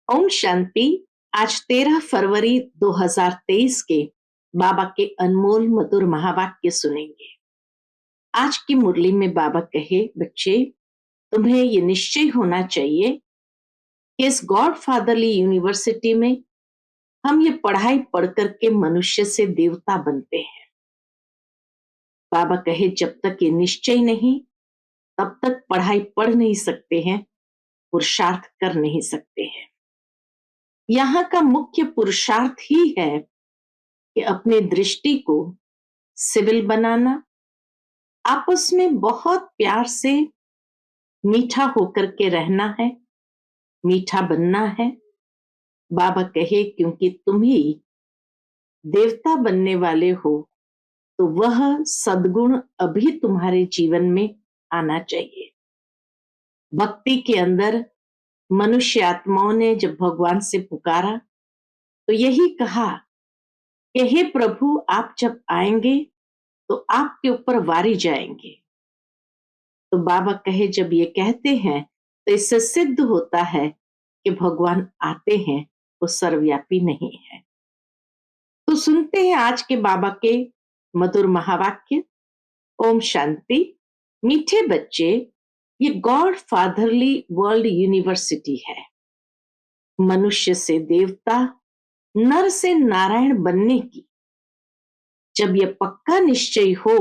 ओम शांति। आज 13 फरवरी 2023 के बाबा के अनमोल मधुर महावाक्य सुनेंगे। आज की मुरली में बाबा कहे, बच्चे तुम्हें ये निश्चय होना चाहिए कि इस गॉड फादरली यूनिवर्सिटी में हम ये पढ़ाई पढ़ करके मनुष्य से देवता बनते हैं। बाबा कहे जब तक ये निश्चय नहीं तब तक पढ़ाई पढ़ नहीं सकते हैं, पुरुषार्थ कर नहीं सकते हैं। यहाँ का मुख्य पुरुषार्थ ही है कि अपनी दृष्टि को सिविल बनाना, आपस में बहुत प्यार से मीठा होकर के रहना है, मीठा बनना है। बाबा कहे क्योंकि तुम ही देवता बनने वाले हो तो वह सद्गुण अभी तुम्हारे जीवन में आना चाहिए। भक्ति के अंदर मनुष्य आत्माओं ने जब भगवान से पुकारा तो यही कहा कि हे प्रभु, आप जब आएंगे तो आपके ऊपर वारी जाएंगे। तो बाबा कहे जब ये कहते हैं तो इससे सिद्ध होता है कि भगवान आते हैं, वो सर्वव्यापी नहीं है। तो सुनते हैं आज के बाबा के मधुर महावाक्य। ओम शांति। मीठे बच्चे, ये गॉड फादरली वर्ल्ड यूनिवर्सिटी है। मनुष्य से देवता, नर से नारायण बनने की जब यह पक्का निश्चय हो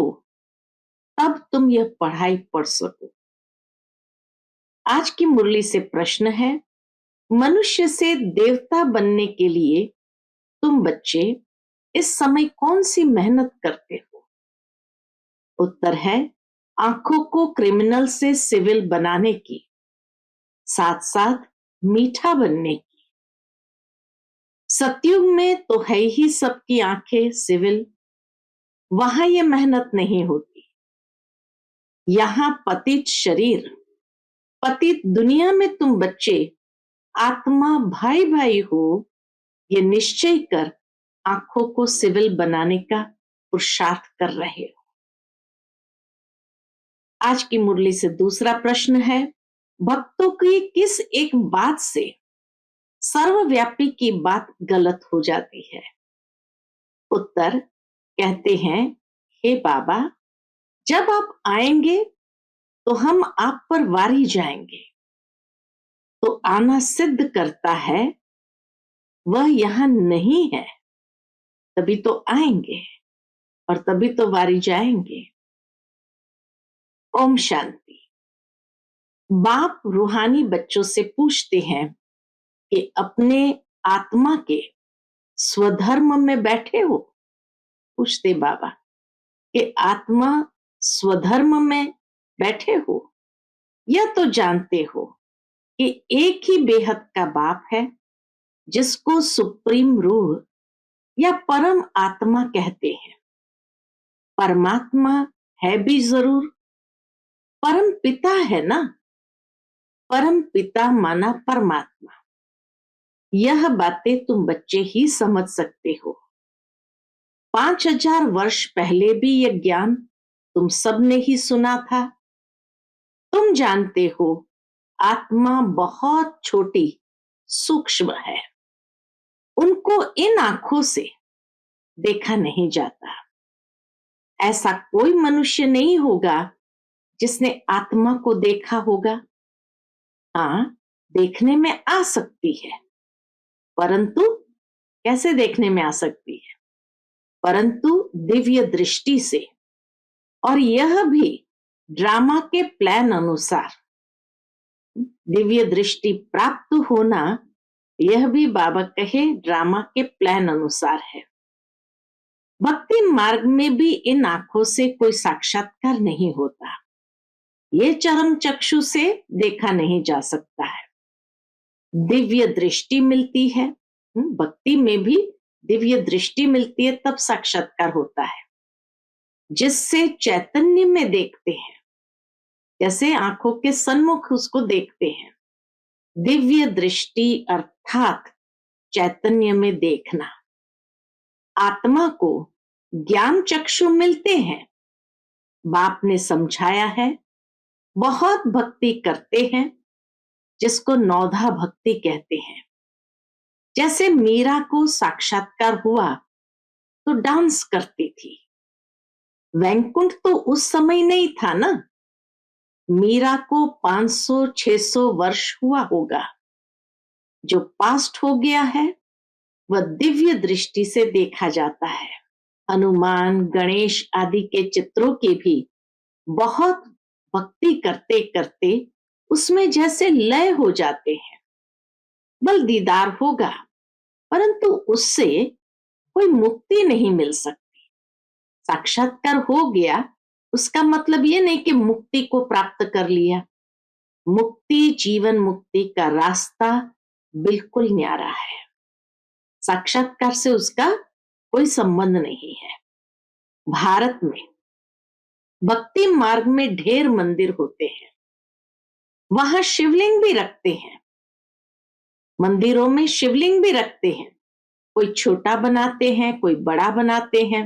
तब तुम यह पढ़ाई पढ़ सको। आज की मुरली से प्रश्न है, मनुष्य से देवता बनने के लिए तुम बच्चे इस समय कौन सी मेहनत करते हो? उत्तर है, आंखों को क्रिमिनल से सिविल बनाने की, साथ साथ मीठा बनने की। सतयुग में तो है ही सबकी आंखें सिविल, वहां ये मेहनत नहीं होती। यहां पतित शरीर, पतित दुनिया में तुम बच्चे आत्मा भाई भाई हो, ये निश्चय कर आंखों को सिविल बनाने का पुरुषार्थ कर रहे हो। आज की मुरली से दूसरा प्रश्न है, भक्तों की किस एक बात से सर्वव्यापी की बात गलत हो जाती है? उत्तर कहते हैं, हे बाबा, जब आप आएंगे तो हम आप पर वारी जाएंगे। तो आना सिद्ध करता है वह यहां नहीं है, तभी तो आएंगे और तभी तो वारी जाएंगे। ओम शांति। बाप रूहानी बच्चों से पूछते हैं कि अपने आत्मा के स्वधर्म में बैठे हो? पूछते बाबा कि आत्मा स्वधर्म में बैठे हो, यह तो जानते हो कि एक ही बेहद का बाप है जिसको सुप्रीम रूह या परम आत्मा कहते हैं। परमात्मा है भी जरूर, परम पिता है ना। परम पिता माना परमात्मा। यह बातें तुम बच्चे ही समझ सकते हो। 5000 वर्ष पहले भी यह ज्ञान तुम सब ने ही सुना था। तुम जानते हो आत्मा बहुत छोटी सूक्ष्म है, उनको इन आंखों से देखा नहीं जाता। ऐसा कोई मनुष्य नहीं होगा जिसने आत्मा को देखा होगा। हाँ, देखने में आ सकती है, परंतु कैसे देखने में आ सकती है? परंतु दिव्य दृष्टि से, और यह भी ड्रामा के प्लान अनुसार। दिव्य दृष्टि प्राप्त होना यह भी बाबा कहे ड्रामा के प्लान अनुसार है। भक्ति मार्ग में भी इन आंखों से कोई साक्षात्कार नहीं होता, ये चरम चक्षु से देखा नहीं जा सकता है। दिव्य दृष्टि मिलती है, भक्ति में भी दिव्य दृष्टि मिलती है, तब साक्षात्कार होता है, जिससे चैतन्य में देखते हैं, जैसे आंखों के सन्मुख उसको देखते हैं। दिव्य दृष्टि अर्थात चैतन्य में देखना। आत्मा को ज्ञान चक्षु मिलते हैं, बाप ने समझाया है। बहुत भक्ति करते हैं जिसको नौधा भक्ति कहते हैं, जैसे मीरा को साक्षात्कार हुआ तो डांस करती थी। वैकुंठ तो उस समय नहीं था ना। मीरा को 500-600 वर्ष हुआ होगा। जो पास्ट हो गया है वह दिव्य दृष्टि से देखा जाता है। हनुमान, गणेश आदि के चित्रों के भी बहुत भक्ति करते करते उसमें जैसे लय हो जाते हैं। बल दीदार होगा, परंतु उससे कोई मुक्ति नहीं मिल सकती। साक्षात्कार हो गया उसका मतलब ये नहीं कि मुक्ति को प्राप्त कर लिया। मुक्ति, जीवन मुक्ति का रास्ता बिल्कुल न्यारा है। साक्षात्कार से उसका कोई संबंध नहीं है। भारत में भक्ति मार्ग में ढेर मंदिर होते हैं, वहां शिवलिंग भी रखते हैं। मंदिरों में शिवलिंग भी रखते हैं। कोई छोटा बनाते हैं, कोई बड़ा बनाते हैं।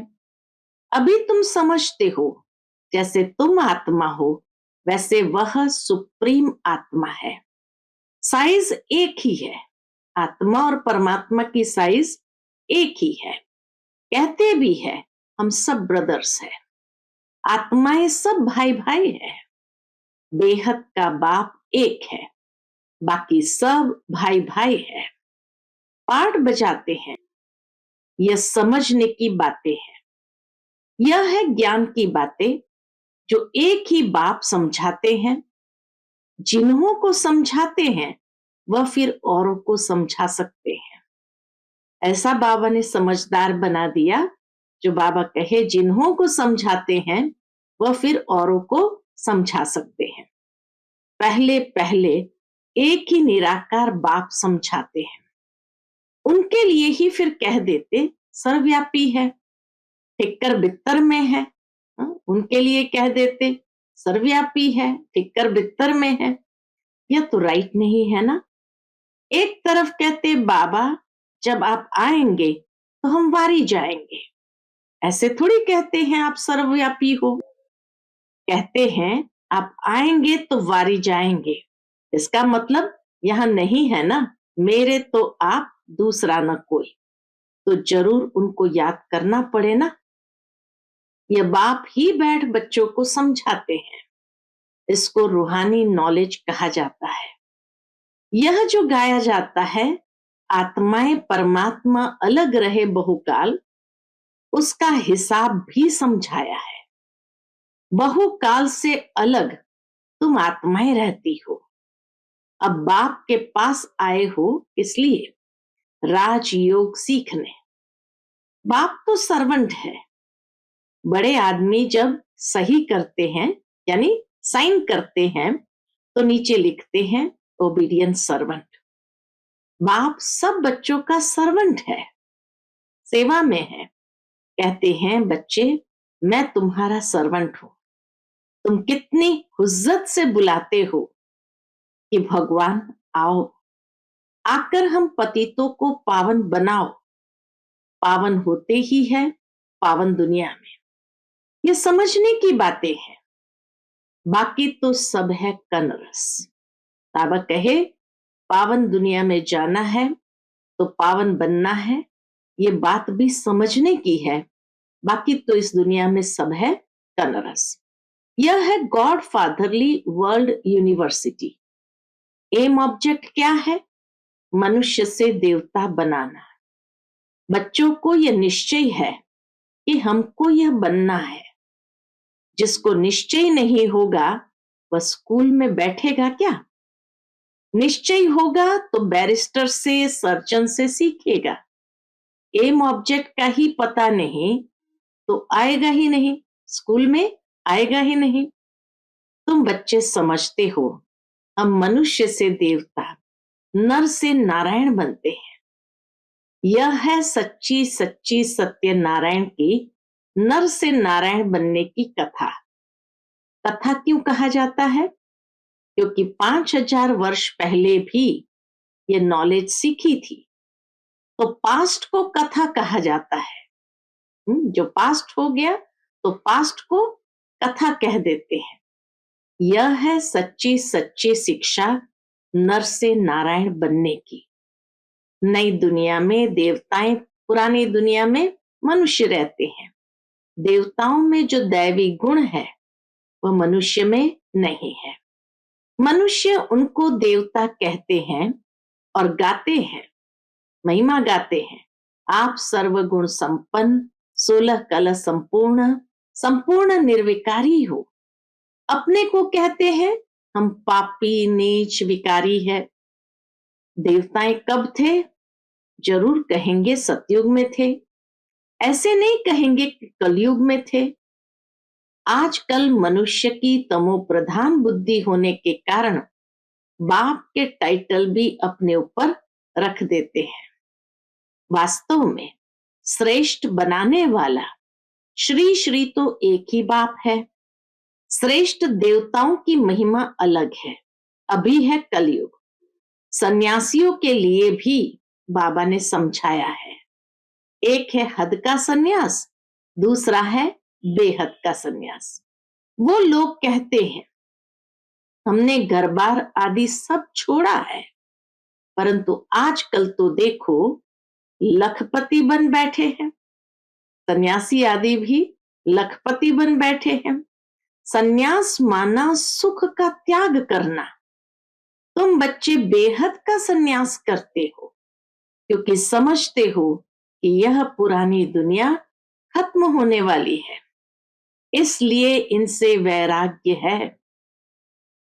अभी तुम समझते हो जैसे तुम आत्मा हो, वैसे वह सुप्रीम आत्मा है। साइज एक ही है। आत्मा और परमात्मा की साइज एक ही है। कहते भी है हम सब ब्रदर्स हैं। आत्माएं सब भाई भाई है। बेहद का बाप एक है, बाकी सब भाई भाई है। पाठ बजाते हैं, यह समझने की बातें हैं। यह है ज्ञान की बातें जो एक ही बाप समझाते हैं। जिन्हों को समझाते हैं वह फिर औरों को समझा सकते हैं। ऐसा बाबा ने समझदार बना दिया जो बाबा कहे जिन्हों को समझाते हैं वह फिर औरों को समझा सकते हैं। पहले पहले एक ही निराकार बाप समझाते हैं, उनके लिए ही फिर कह देते सर्वव्यापी है, ठिक्कर बित्तर में है। उनके लिए कह देते सर्वव्यापी है, ठिक्कर बित्तर में है। यह तो राइट नहीं है ना। एक तरफ कहते बाबा जब आप आएंगे तो हम वारी जाएंगे, ऐसे थोड़ी कहते हैं आप सर्वव्यापी हो। कहते हैं आप आएंगे तो वारी जाएंगे, इसका मतलब यहां नहीं है ना मेरे तो आप दूसरा न कोई। तो जरूर उनको याद करना पड़े ना। ये बाप ही बैठ बच्चों को समझाते हैं। इसको रूहानी नॉलेज कहा जाता है। यह जो गाया जाता है आत्माएं परमात्मा अलग रहे बहुकाल, उसका हिसाब भी समझाया है। बहुकाल से अलग तुम आत्माएं रहती हो। अब बाप के पास आए हो इसलिए राजयोग सीखने। बाप तो सर्वेंट है। बड़े आदमी जब सही करते हैं यानी साइन करते हैं तो नीचे लिखते हैं ओबीडियंट सर्वेंट। बाप सब बच्चों का सर्वेंट है, सेवा में है। कहते हैं बच्चे मैं तुम्हारा सर्वेंट हूं। तुम कितनी हुज्जत से बुलाते हो कि भगवान आओ, आकर हम पतितों को पावन बनाओ। पावन होते ही है पावन दुनिया में। ये समझने की बातें हैं, बाकी तो सब है कनरस। बाबा कहे पावन दुनिया में जाना है तो पावन बनना है, ये बात भी समझने की है। बाकी तो इस दुनिया में सब है कनरस। यह है God fatherly world university. Aim object क्या है? मनुष्य से देवता बनाना। बच्चों को यह निश्चय है कि हमको यह बनना है। जिसको निश्चय नहीं होगा वह स्कूल में बैठेगा क्या? निश्चय होगा तो बैरिस्टर से, सर्जन से सीखेगा। एम ऑब्जेक्ट का ही पता नहीं तो आएगा ही नहीं, स्कूल में आएगा ही नहीं। तुम बच्चे समझते हो हम मनुष्य से देवता, नर से नारायण बनते हैं। यह है सच्ची सच्ची सत्य नारायण की नर से नारायण बनने की कथा। कथा क्यों कहा जाता है? क्योंकि 5000 वर्ष पहले भी ये नॉलेज सीखी थी, तो पास्ट को कथा कहा जाता है। जो पास्ट हो गया तो पास्ट को कथा कह देते हैं। यह है सच्ची सच्ची शिक्षा नर से नारायण बनने की। नई दुनिया में देवताएं, पुरानी दुनिया में मनुष्य रहते हैं। देवताओं में जो दैवी गुण है वह मनुष्य में नहीं है। मनुष्य उनको देवता कहते हैं और गाते हैं, महिमा गाते हैं। आप सर्वगुण संपन्न, 16 कला संपूर्ण, संपूर्ण निर्विकारी हो। अपने को कहते हैं हम पापी, नीच, विकारी है। देवताएं कब थे? जरूर कहेंगे सतयुग में थे। ऐसे नहीं कहेंगे कि कलयुग में थे। आजकल मनुष्य की तमो प्रधान बुद्धि होने के कारण बाप के टाइटल भी अपने ऊपर रख देते हैं। वास्तव में श्रेष्ठ बनाने वाला श्री श्री तो एक ही बाप है। श्रेष्ठ देवताओं की महिमा अलग है। अभी है कलयुग। सन्यासियों के लिए भी बाबा ने समझाया है। एक है हद का सन्यास, दूसरा है बेहद का सन्यास। वो लोग कहते हैं हमने घर बार आदि सब छोड़ा है, परंतु आजकल तो देखो लखपति बन बैठे हैं। सन्यासी आदि भी लखपति बन बैठे हैं। सन्यास माना सुख का त्याग करना। तुम बच्चे बेहद का सन्यास करते हो क्योंकि समझते हो कि यह पुरानी दुनिया खत्म होने वाली है, इसलिए इनसे वैराग्य है।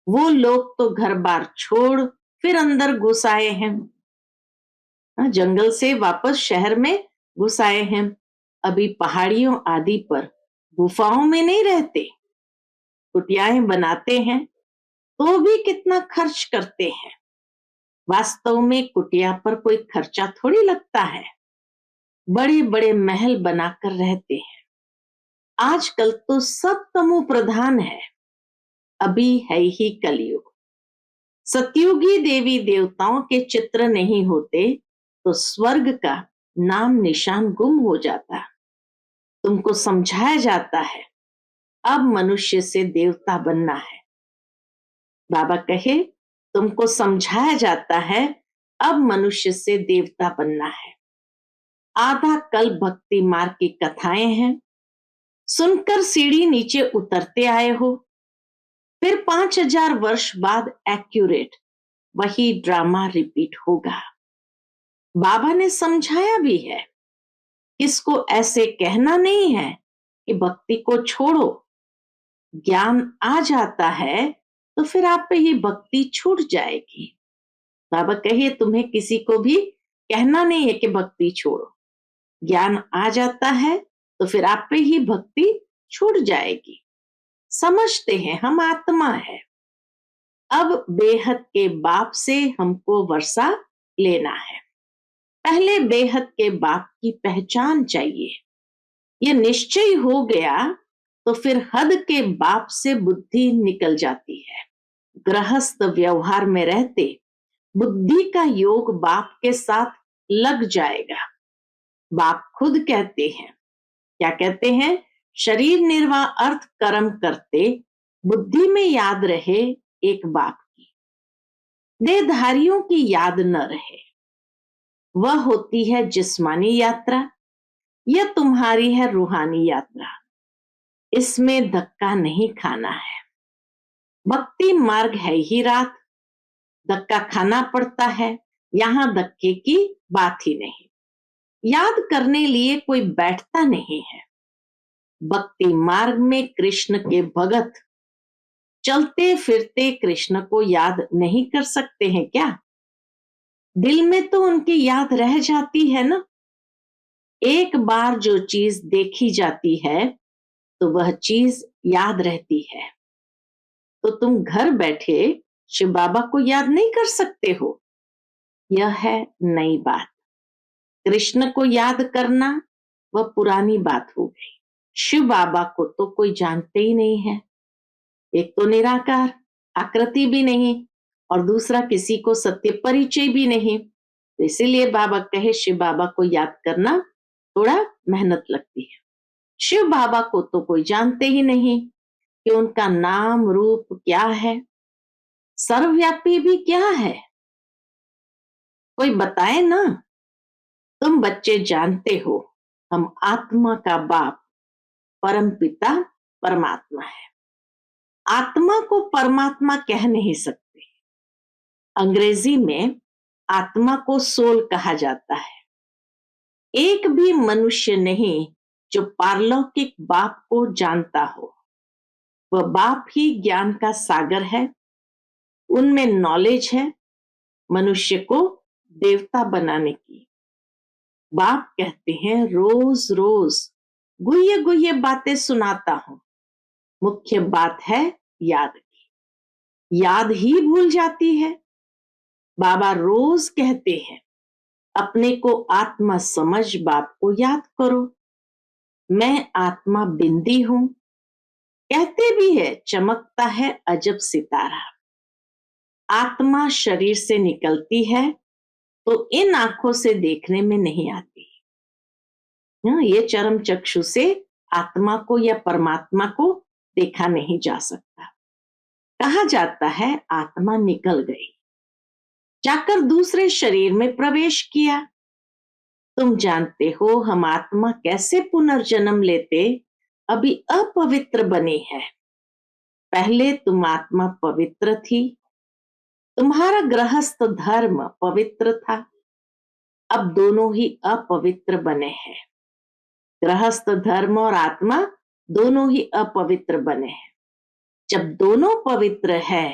वो लोग तो घर बार छोड़ फिर अंदर घुस आए हैं, जंगल से वापस शहर में घुस आए हैं। अभी पहाड़ियों आदि पर गुफाओं में नहीं रहते, कुटियाएं बनाते हैं तो भी कितना खर्च करते हैं। वास्तव में कुटिया पर कोई खर्चा थोड़ी लगता है। बड़े बड़े महल बनाकर रहते हैं। आजकल तो सब तमो प्रधान है। अभी है ही कलयुग। सतयुगी देवी देवताओं के चित्र नहीं होते तो स्वर्ग का नाम निशान गुम हो जाता। तुमको समझाया जाता है अब मनुष्य से देवता बनना है। बाबा कहे तुमको समझाया जाता है अब मनुष्य से देवता बनना है। आधा कल भक्ति मार्ग की कथाएं हैं, सुनकर सीढ़ी नीचे उतरते आए हो। फिर 5000 वर्ष बाद एक्यूरेट वही ड्रामा रिपीट होगा। बाबा ने समझाया भी है, इसको ऐसे कहना नहीं है कि भक्ति को छोड़ो। ज्ञान आ जाता है तो फिर आप पे ये भक्ति छूट जाएगी। बाबा कहिए तुम्हें किसी को भी कहना नहीं है कि भक्ति छोड़ो। ज्ञान आ जाता है तो फिर आप पे ही भक्ति छूट जाएगी। समझते हैं हम आत्मा है। अब बेहद के बाप से हमको वर्षा लेना है। पहले बेहद के बाप की पहचान चाहिए। ये निश्चय हो गया तो फिर हद के बाप से बुद्धि निकल जाती है। गृहस्थ व्यवहार में रहते बुद्धि का योग बाप के साथ लग जाएगा। बाप खुद कहते हैं, क्या कहते हैं? शरीर निर्वाह अर्थ कर्म करते बुद्धि में याद रहे एक बाप की, देहधारियों की याद न रहे। वह होती है जिस्मानी यात्रा, यह तुम्हारी है रूहानी यात्रा। इसमें धक्का नहीं खाना है। भक्ति मार्ग है ही रात, धक्का खाना पड़ता है। यहां धक्के की बात ही नहीं। याद करने लिए कोई बैठता नहीं है। भक्ति मार्ग में कृष्ण के भगत चलते फिरते कृष्ण को याद नहीं कर सकते हैं क्या? दिल में तो उनकी याद रह जाती है ना। एक बार जो चीज देखी जाती है तो वह चीज याद रहती है। तो तुम घर बैठे शिव बाबा को याद नहीं कर सकते हो, यह है नई बात। कृष्ण को याद करना वह पुरानी बात हो गई। शिव बाबा को तो कोई जानते ही नहीं है। एक तो निराकार, आकृति भी नहीं, और दूसरा किसी को सत्य परिचय भी नहीं। तो इसीलिए बाबा कहे शिव बाबा को याद करना थोड़ा मेहनत लगती है। शिव बाबा को तो कोई जानते ही नहीं कि उनका नाम रूप क्या है, सर्वव्यापी भी क्या है, कोई बताए ना। तुम बच्चे जानते हो, हम आत्मा का बाप परम पिता परमात्मा है। आत्मा को परमात्मा कह नहीं सकते। अंग्रेजी में आत्मा को सोल कहा जाता है। एक भी मनुष्य नहीं जो पारलौकिक बाप को जानता हो। वह बाप ही ज्ञान का सागर है, उनमें नॉलेज है मनुष्य को देवता बनाने की। बाप कहते हैं रोज रोज गुह्य गुह्य बातें सुनाता हूं, मुख्य बात है याद की। याद ही भूल जाती है। बाबा रोज कहते हैं अपने को आत्मा समझ बाप को याद करो। मैं आत्मा बिंदी हूं, कहते भी है चमकता है अजब सितारा। आत्मा शरीर से निकलती है तो इन आंखों से देखने में नहीं आती। ये चरम चक्षु से आत्मा को या परमात्मा को देखा नहीं जा सकता। कहा जाता है आत्मा निकल गई, जाकर दूसरे शरीर में प्रवेश किया। तुम जानते हो हम आत्मा कैसे पुनर्जन्म लेते अभी अपवित्र बनी है। पहले तुम आत्मा पवित्र थी, तुम्हारा गृहस्थ धर्म पवित्र था। अब दोनों ही अपवित्र बने हैं। गृहस्थ धर्म और आत्मा दोनों ही अपवित्र बने हैं। जब दोनों पवित्र है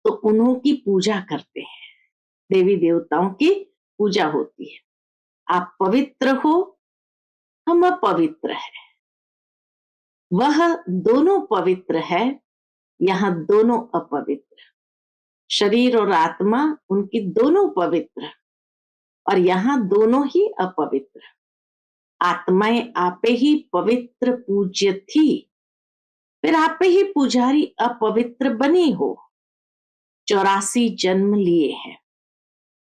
तो उन्हों की पूजा करते हैं। देवी देवताओं की पूजा होती है। आप पवित्र हो, हम अपवित्र है। वह दोनों पवित्र है, यहां दोनों अपवित्र। शरीर और आत्मा उनकी दोनों पवित्र और यहां दोनों ही अपवित्र। आत्माएं आपे ही पवित्र पूज्य थी, फिर आपे ही पुजारी अपवित्र बनी हो। 84 जन्म लिए हैं।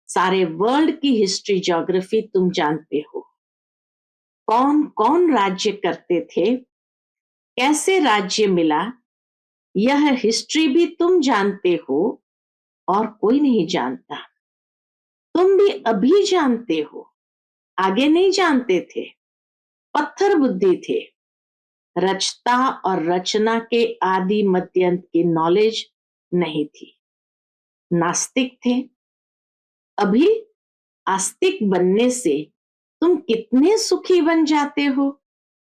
सारे वर्ल्ड की हिस्ट्री ज्योग्राफी तुम जानते हो। कौन कौन राज्य करते थे, कैसे राज्य मिला, यह हिस्ट्री भी तुम जानते हो और कोई नहीं जानता। तुम भी अभी जानते हो, आगे नहीं जानते थे। पत्थर बुद्धि थे, रचता और रचना के आदि मध्य अंत की नॉलेज नहीं थी। नास्तिक थे। अभी आस्तिक बनने से तुम कितने सुखी बन जाते हो।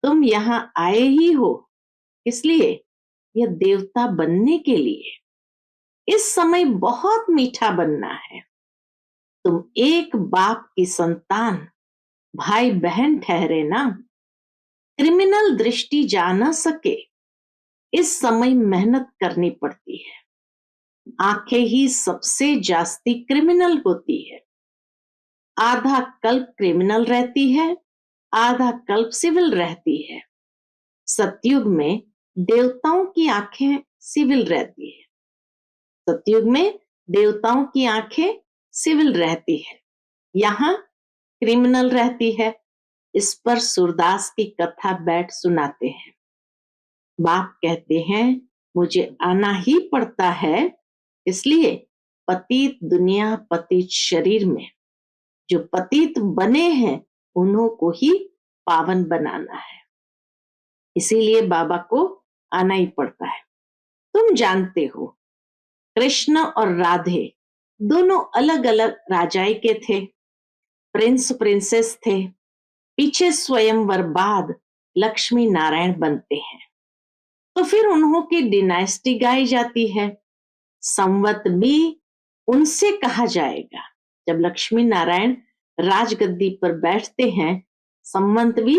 तुम यहां आए ही हो इसलिए, यह देवता बनने के लिए। इस समय बहुत मीठा बनना है। तुम एक बाप की संतान, भाई बहन ठहरे ना। क्रिमिनल दृष्टि जा न सके, इस समय मेहनत करनी पड़ती है। आंखें ही सबसे जास्ती क्रिमिनल होती है। आधा कल्प क्रिमिनल रहती है, आधा कल्प सिविल रहती है। सतयुग में देवताओं की आंखें सिविल रहती है। सतयुग में देवताओं की आंखें सिविल रहती है, यहां क्रिमिनल रहती है। इस पर सूरदास की कथा बैठ सुनाते हैं। बाप कहते हैं मुझे आना ही पड़ता है, इसलिए पतित दुनिया पतित शरीर में जो पतित बने हैं उन्हों को ही पावन बनाना है। इसीलिए बाबा को आना ही पड़ता है। तुम जानते हो कृष्ण और राधे दोनों अलग अलग राजाई के थे, प्रिंस प्रिंसेस थे। पीछे स्वयंवर बाद लक्ष्मी नारायण बनते हैं, तो फिर उन्हों की डिनाइस्टी गाई जाती है। संवत भी उनसे कहा जाएगा। जब लक्ष्मी नारायण राजगद्दी पर बैठते हैं, संवत भी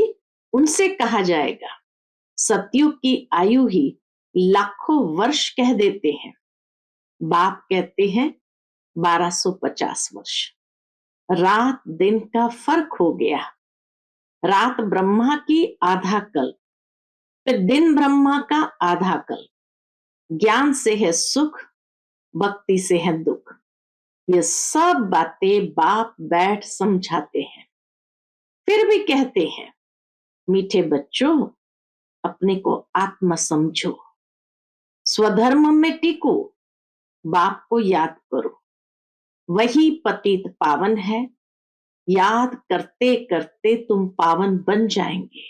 उनसे कहा जाएगा। सतयुग की आयु ही लाखों वर्ष कह देते हैं। बाप कहते हैं 1250 वर्ष। रात दिन का फर्क हो गया। रात ब्रह्मा की आधा कल्प, फिर दिन ब्रह्मा का आधा कल्प। ज्ञान से है सुख, भक्ति से है दुख। ये सब बातें बाप बैठ समझाते हैं। फिर भी कहते हैं मीठे बच्चों, अपने को आत्मा समझो, स्वधर्म में टिको, बाप को याद करो। वही पतित पावन है, याद करते करते तुम पावन बन जाएंगे।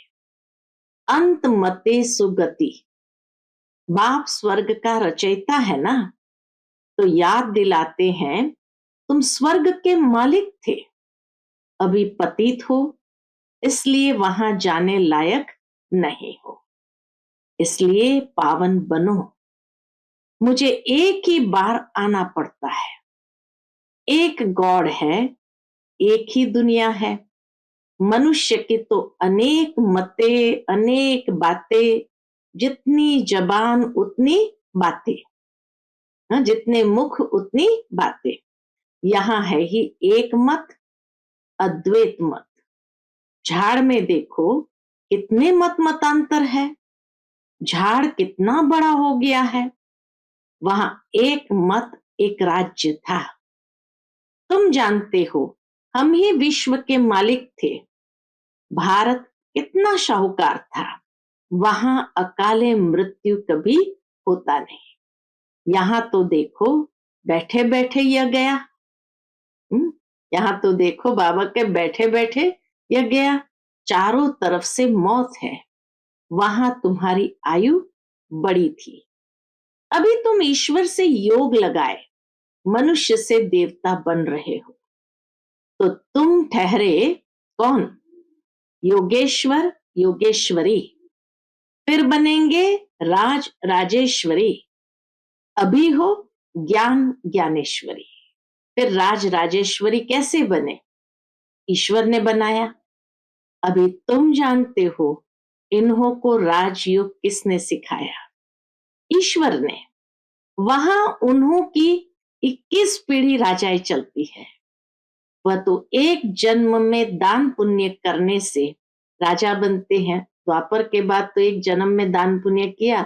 अंत मते सुगति, बाप स्वर्ग का रचयिता है ना, तो याद दिलाते हैं तुम स्वर्ग के मालिक थे, अभी पतित हो, इसलिए वहां जाने लायक नहीं हो, इसलिए पावन बनो। मुझे एक ही बार आना पड़ता है। एक गॉड है, एक ही दुनिया है। मनुष्य की तो अनेक मतें, अनेक बातें, जितनी जबान उतनी बातें, हाँ, जितने मुख उतनी बातें। यहाँ है ही एक मत, अद्वैत मत। झाड़ में देखो कितने मत मतांतर है, झाड़ कितना बड़ा हो गया है। वहां एक मत, एक राज्य था। तुम जानते हो हम ही विश्व के मालिक थे। भारत कितना शाहूकार था। वहां अकाले मृत्यु कभी होता नहीं। यहाँ तो देखो बैठे बैठे यह गया। यहाँ तो देखो बाबा के बैठे बैठे यह गया। चारों तरफ से मौत है। वहां तुम्हारी आयु बड़ी थी। अभी तुम ईश्वर से योग लगाए मनुष्य से देवता बन रहे हो, तो तुम ठहरे कौन? योगेश्वर, योगेश्वरी। फिर बनेंगे राज, राजेश्वरी। अभी हो ज्ञान, ज्ञानेश्वरी। फिर राज, राजेश्वरी कैसे बने? ईश्वर ने बनाया। अभी तुम जानते हो इन्हों को राजयोग किसने सिखाया? ईश्वर ने। वहां उन्हों की 21 पीढ़ी राजाएं चलती है। वह तो एक जन्म में दान पुण्य करने से राजा बनते हैं। द्वापर के बाद तो एक जन्म में दान पुण्य किया,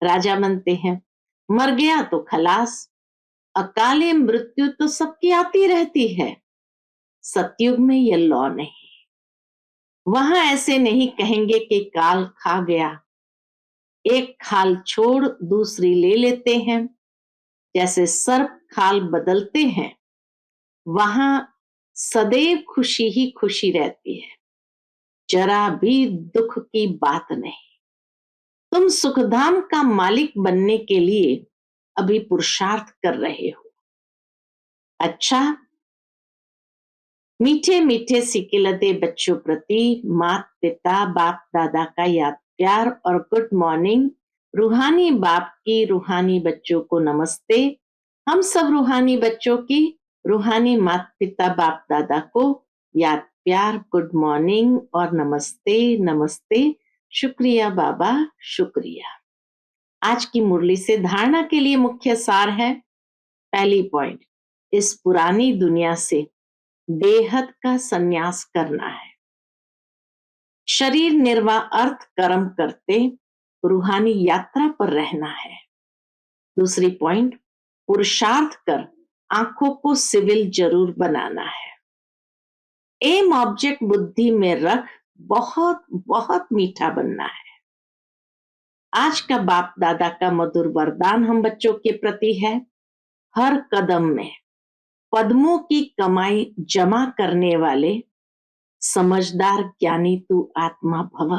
राजा बनते हैं। मर गया तो खलास। अकाले मृत्यु तो सबकी आती रहती है। सतयुग में यह लॉ नहीं। वहां ऐसे नहीं कहेंगे कि काल खा गया, एक खाल छोड़ दूसरी ले लेते हैं। जैसे सर्प खाल बदलते हैं, वहां सदैव खुशी ही खुशी रहती है, जरा भी दुख की बात नहीं। तुम सुखधाम का मालिक बनने के लिए अभी पुरुषार्थ कर रहे हो। अच्छा, मीठे मीठे सिकिलते बच्चों प्रति माता पिता बाप दादा का याद प्यार और गुड मॉर्निंग। रूहानी बाप की रूहानी बच्चों को नमस्ते। हम सब रूहानी बच्चों की रूहानी माता पिता बाप दादा को याद प्यार, गुड मॉर्निंग और नमस्ते नमस्ते। शुक्रिया बाबा, शुक्रिया। आज की मुरली से धारणा के लिए मुख्य सार है। पहली पॉइंट, इस पुरानी दुनिया से बेहद का संन्यास करना है। शरीर निर्वाह अर्थ कर्म करते रूहानी यात्रा पर रहना है। दूसरी पॉइंट, पुरुषार्थ कर आंखों को सिविल जरूर बनाना है। एम ऑब्जेक्ट बुद्धि में रख बहुत बहुत मीठा बनना है। आज का बाप दादा का मधुर वरदान हम बच्चों के प्रति है। हर कदम में पद्मों की कमाई जमा करने वाले समझदार ज्ञानी तू आत्मा भव।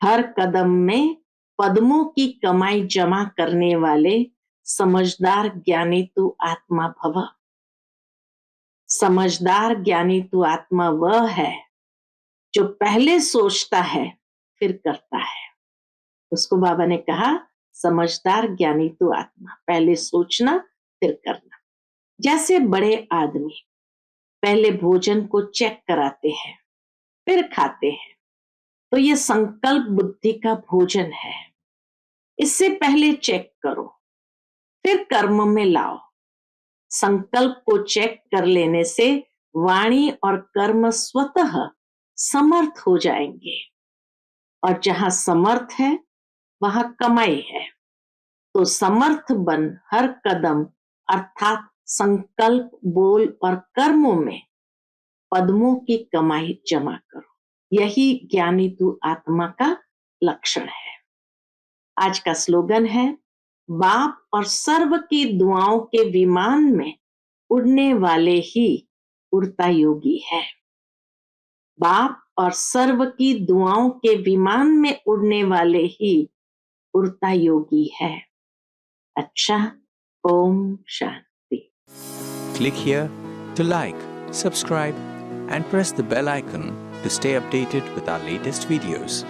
हर कदम में पद्मों की कमाई जमा करने वाले समझदार ज्ञानी तू आत्मा भव। समझदार ज्ञानी तू आत्मा वह है जो पहले सोचता है फिर करता है। उसको बाबा ने कहा समझदार ज्ञानी तू आत्मा, पहले सोचना फिर करना। जैसे बड़े आदमी पहले भोजन को चेक कराते हैं फिर खाते हैं, तो ये संकल्प बुद्धि का भोजन है। इससे पहले चेक करो फिर कर्म में लाओ। संकल्प को चेक कर लेने से वाणी और कर्म स्वतः समर्थ हो जाएंगे, और जहां समर्थ है वहां कमाई है। तो समर्थ बन हर कदम अर्थात संकल्प, बोल और कर्मों में पद्मों की कमाई जमा करो। यही ज्ञानी तू आत्मा का लक्षण है। आज का स्लोगन है, बाप और सर्व की दुआओं के विमान में उड़ने वाले ही उड़ता योगी है। बाप और सर्व की दुआओं के विमान में उड़ने वाले ही उड़ता योगी है। अच्छा, Om Shanti. Click here to like, subscribe, and press the bell icon to stay updated with our latest videos.